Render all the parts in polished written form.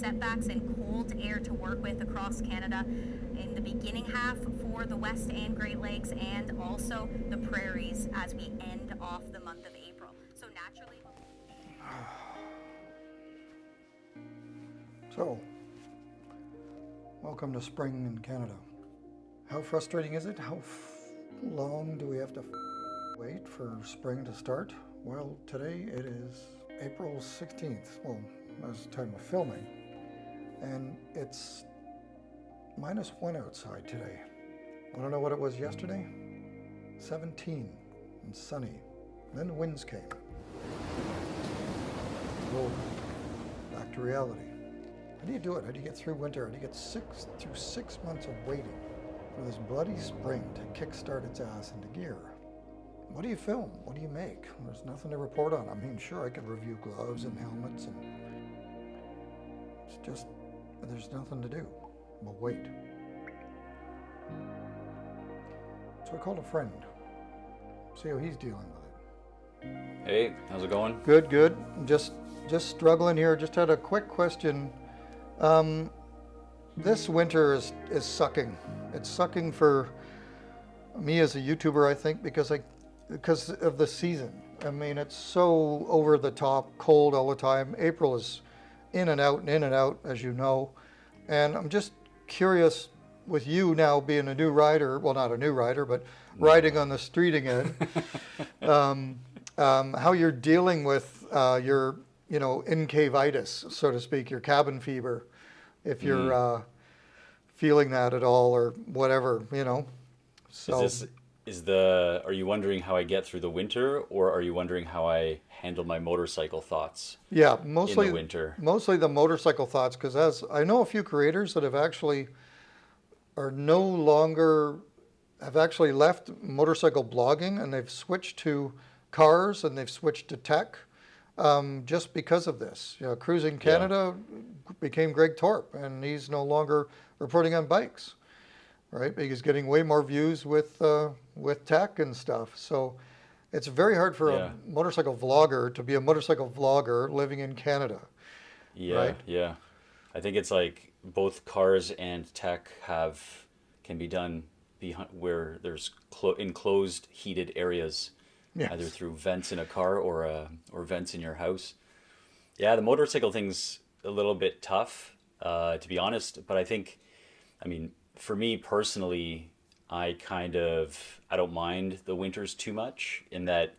setbacks and cold air to work with across Canada in the beginning half for the West and Great Lakes, and also the prairies as we end off the month of April. So naturally... So, welcome to spring in Canada. How frustrating is it? How long do we have to wait for spring to start? Well, today it is April 16th. Well, that's the time of filming. And it's -1 outside today. Want to know what it was yesterday? 17 and sunny. And then the winds came. Roll back to reality. How do you do it? How do you get through winter? How do you get through 6 months of waiting for this bloody spring to kickstart its ass into gear? What do you film? What do you make? There's nothing to report on. I mean, sure, I could review gloves and helmets, and it's just, there's nothing to do but wait. So I called a friend, see how he's dealing with it. Hey, how's it going? Good, good. Just struggling here. Just had a quick question. This winter is sucking. It's sucking for me as a YouTuber, I think, because of the season. I mean, it's so over the top, cold all the time. April is in and out, as you know. And I'm just curious, with you now being a new rider, well, not a new rider, but riding on the street again, how you're dealing with your, in-cave-itis, so to speak, your cabin fever, if you're feeling that at all or whatever, So, are you wondering how I get through the winter, or are you wondering how I handle my motorcycle thoughts? Yeah, mostly in the winter. Mostly the motorcycle thoughts, because as I know a few creators that have actually left motorcycle blogging, and they've switched to cars and they've switched to tech, just because of this. Cruising Canada became Greg Torp, and he's no longer reporting on bikes, right? He's getting way more views with tech and stuff. So it's very hard for a motorcycle vlogger to be a motorcycle vlogger living in Canada. Yeah, right? Yeah. I think it's like both cars and tech can be done where there's enclosed heated areas, either through vents in a car or vents in your house. Yeah, the motorcycle thing's a little bit tough, to be honest. But I mean, for me personally, I don't mind the winters too much, in that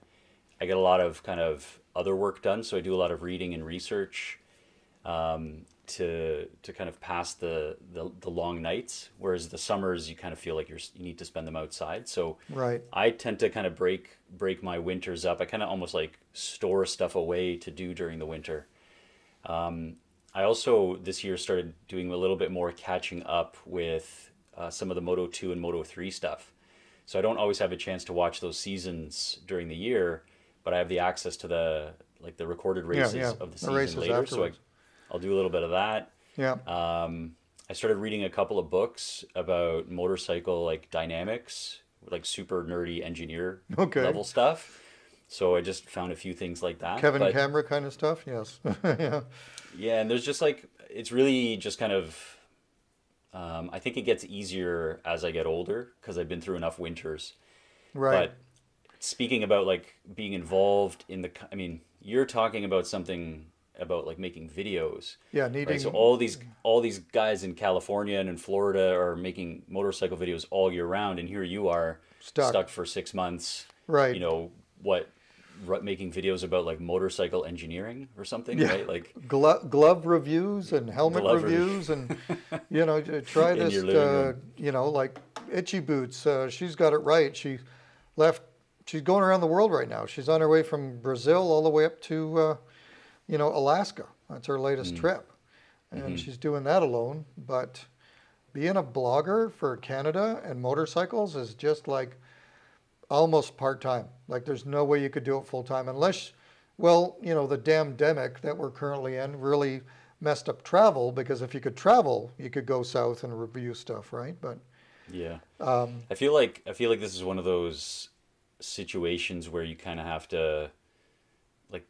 I get a lot of kind of other work done. So I do a lot of reading and research to kind of pass the long nights, whereas the summers you kind of feel like you need to spend them outside. So right. I tend to kind of break my winters up. I kind of almost like store stuff away to do during the winter. I also this year started doing a little bit more catching up with some of the Moto 2 and Moto 3 stuff. So I don't always have a chance to watch those seasons during the year, but I have the access to the recorded races of the season later. Afterwards. So I'll do a little bit of that. Yeah. I started reading a couple of books about motorcycle dynamics, super nerdy engineer level stuff. So I just found a few things like that. Kevin Camera kind of stuff, yes. Yeah. Yeah, and there's just it's really just kind of, I think it gets easier as I get older because I've been through enough winters. Right. But speaking about being involved in you're talking about something about making videos. Yeah, needing. Right? So all these guys in California and in Florida are making motorcycle videos all year round, and here you are stuck for 6 months. Right. Making videos about motorcycle engineering or something, right? Glove reviews and helmet reviews and try this Itchy Boots, she's got it right. She's going around the world right now. She's on her way from Brazil all the way up to Alaska. That's her latest trip, and she's doing that alone. But being a blogger for Canada and motorcycles is just almost part-time. There's no way you could do it full-time unless, the damn demic that we're currently in really messed up travel, because if you could travel, you could go south and review stuff, right? But yeah, I feel like this is one of those situations where you kind of have to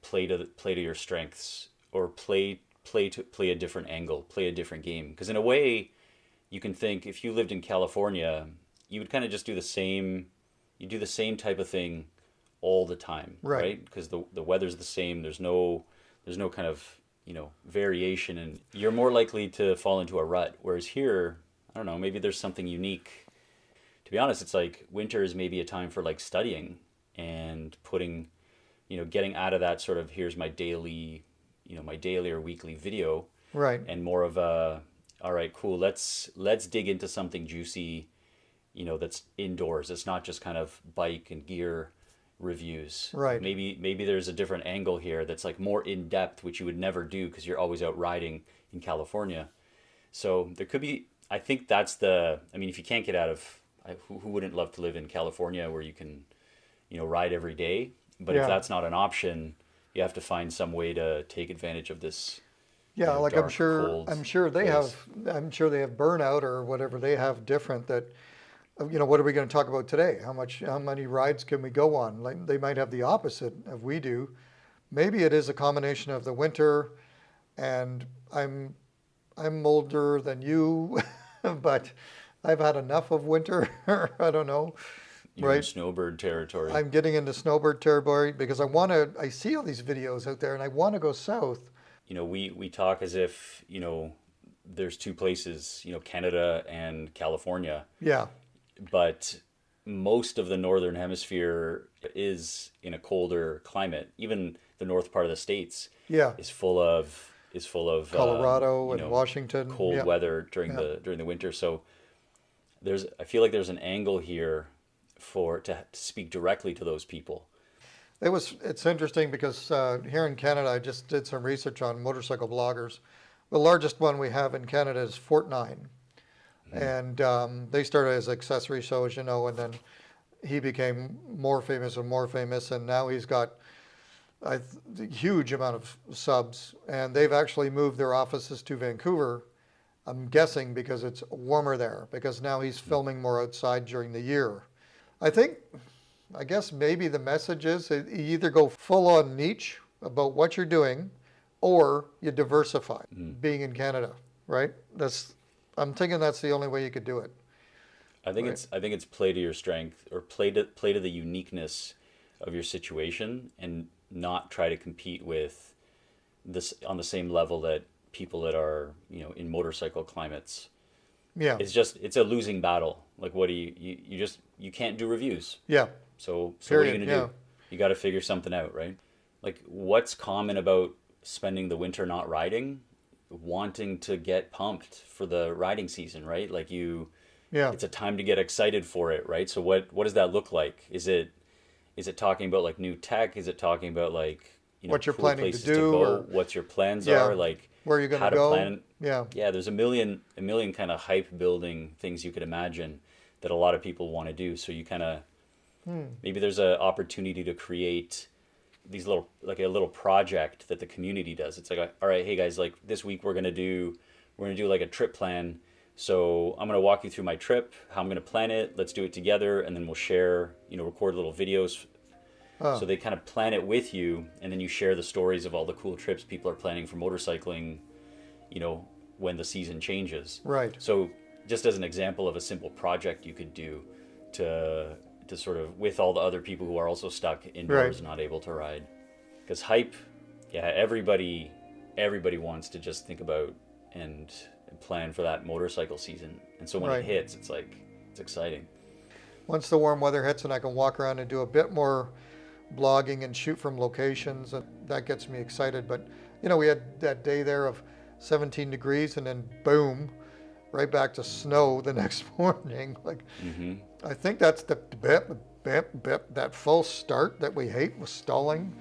play to your strengths, or play play a different angle, play a different game. Because in a way, you can think if you lived in California, you would kind of just do the same. You do the same type of thing all the time, right? Because the weather's the same. There's no kind of variation, and you're more likely to fall into a rut. Whereas here, I don't know, maybe there's something unique. To be honest, it's like winter is maybe a time for like studying and putting, getting out of that sort of here's my daily, my daily or weekly video, Right. and more of a, all right, cool, let's dig into something juicy, that's indoors. It's not just kind of bike and gear reviews. Right. Maybe there's a different angle here that's like more in depth, which you would never do because you're always out riding in California. So there could be, I think that's if you can't get out of, who wouldn't love to live in California where you can, ride every day? But Yeah. if that's not an option, you have to find some way to take advantage of this. Yeah, like dark, cold I'm sure they place. have burnout or whatever they have different that, what are we going to talk about today? How many rides can we go on? Like they might have the opposite of we do. Maybe it is a combination of the winter, and I'm older than you, but I've had enough of winter. I don't know. You're in Right. snowbird territory. I'm getting into snowbird territory because I see all these videos out there and I want to go south. We talk as if, there's two places, Canada and California, Yeah, but most of the northern hemisphere is in a colder climate. Even the north part of the states yeah. is full of Colorado and Washington. cold Yeah. weather during the winter. So I feel like there's an angle here to speak directly to those people. It's interesting because here in Canada, I just did some research on motorcycle bloggers. The largest one we have in Canada is Fortnine. And they started as accessory shows, and then he became more famous and more famous, and now he's got a huge amount of subs, and they've actually moved their offices to Vancouver, I'm guessing because it's warmer there, because now he's filming more outside during the year. I guess maybe the message is you either go full on niche about what you're doing, or you diversify being in Canada, right? I'm thinking that's the only way you could do it. I think Right. it's play to your strength, or play to the uniqueness of your situation, and not try to compete with this on the same level that people that are in motorcycle climates. Yeah, It's a losing battle. Like what do you can't do reviews. yeah, So what are you Period, gonna yeah. do? You got to figure something out, right? Like what's common about spending the winter not riding, wanting to get pumped for the riding season, right? Like yeah. it's a time to get excited for it, right? So what does that look like? Is it talking about like new tech? Is it talking about like What you're cool planning to places do, go? or- What your plans Yeah. are? Like Where you're how going to go. plan? Yeah, There's a million kind of hype building things you could imagine that a lot of people want to do. So you kind of maybe there's an opportunity to create these a little project that the community does. It's like, all right, hey guys, like this week we're gonna do like a trip plan. So I'm gonna walk you through my trip, how I'm gonna plan it. Let's do it together, and then we'll share, record little videos. So they kind of plan it with you, and then you share the stories of all the cool trips people are planning for motorcycling, when the season changes. right. So just as an example of a simple project you could do to sort of with all the other people who are also stuck indoors, Right. not able to ride. Because hype, everybody wants to just think about and plan for that motorcycle season. And so when Right. it hits, it's like, it's exciting. Once the warm weather hits and I can walk around and do a bit more blogging and shoot from locations, and that gets me excited. But we had that day there of 17 degrees, and then boom, right back to snow the next morning. Like, I think that's the that false start that we hate with stalling.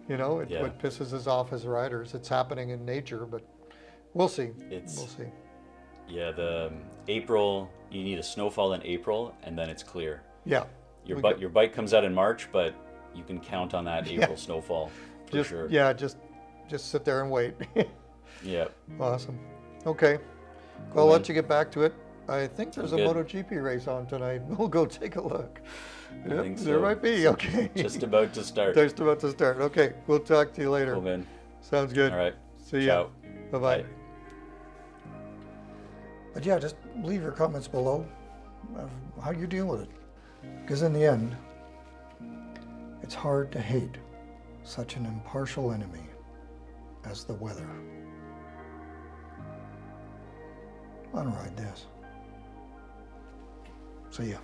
Yeah. What pisses us off as riders. It's happening in nature, but we'll see. We'll see. Yeah, the April, you need a snowfall in April, and then it's clear. Yeah. Your We your bike comes out in March, but you can count on that Yeah. April snowfall for just sure. yeah, just sit there and wait. Yeah. Awesome. Okay. Well, I'll man. let you get back to it. I think there's Sounds a good. MotoGP race on tonight. We'll go take a look. Yep, think there so. might be. Okay. Just about to start. Just about to start. Okay. We'll talk to you later. Cool, man. Sounds good. All right. See ya. Ciao. Bye-bye. But yeah, just leave your comments below of how you deal with it. Because in the end, it's hard to hate such an impartial enemy as the weather. Unride this. See ya.